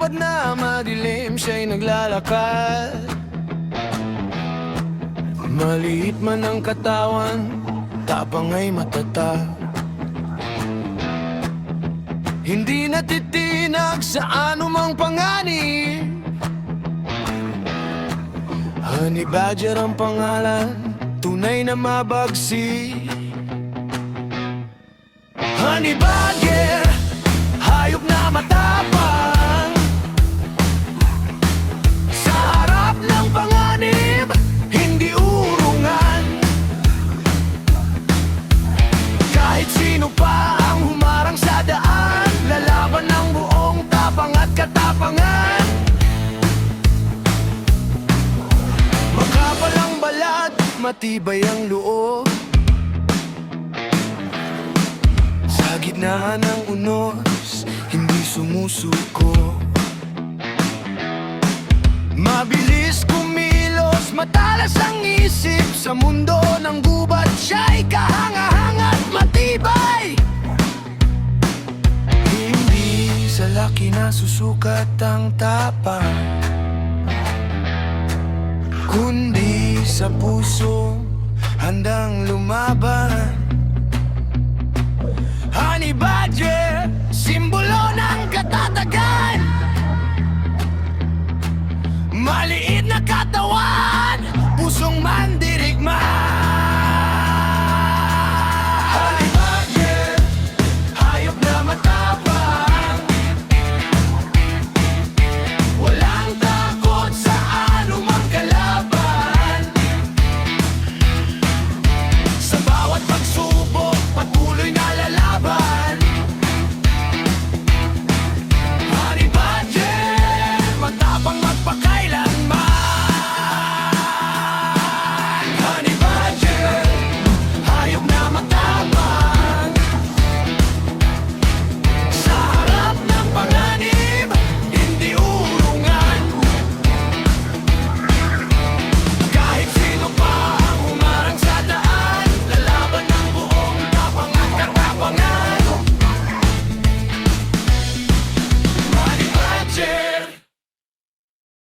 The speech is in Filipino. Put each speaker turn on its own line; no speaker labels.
Kahit na madilim siya'y naglalakad. Maliit man ang katawan, tapang ay matatag. Hindi natitinag sa anumang panganib. Honey Badger ang pangalan, tunay na mabagsik. Honey Badger, hayop na matapang. Sa harap ng panganib, hindi urungan. Kahit sino pa ang humarang sa daan, lalaban ng buong tapang at katapangan. Makapal ang balat, matibay ang loob. Sa gitna ng unos, hindi sumusuko. Mabilis kumilos, matalas ang isip. Sa mundo ng gubat, siya'y kahanga-hanga't matibay. Hindi sa laki na susukat ang tapang, kundi sa puso handang lumaban.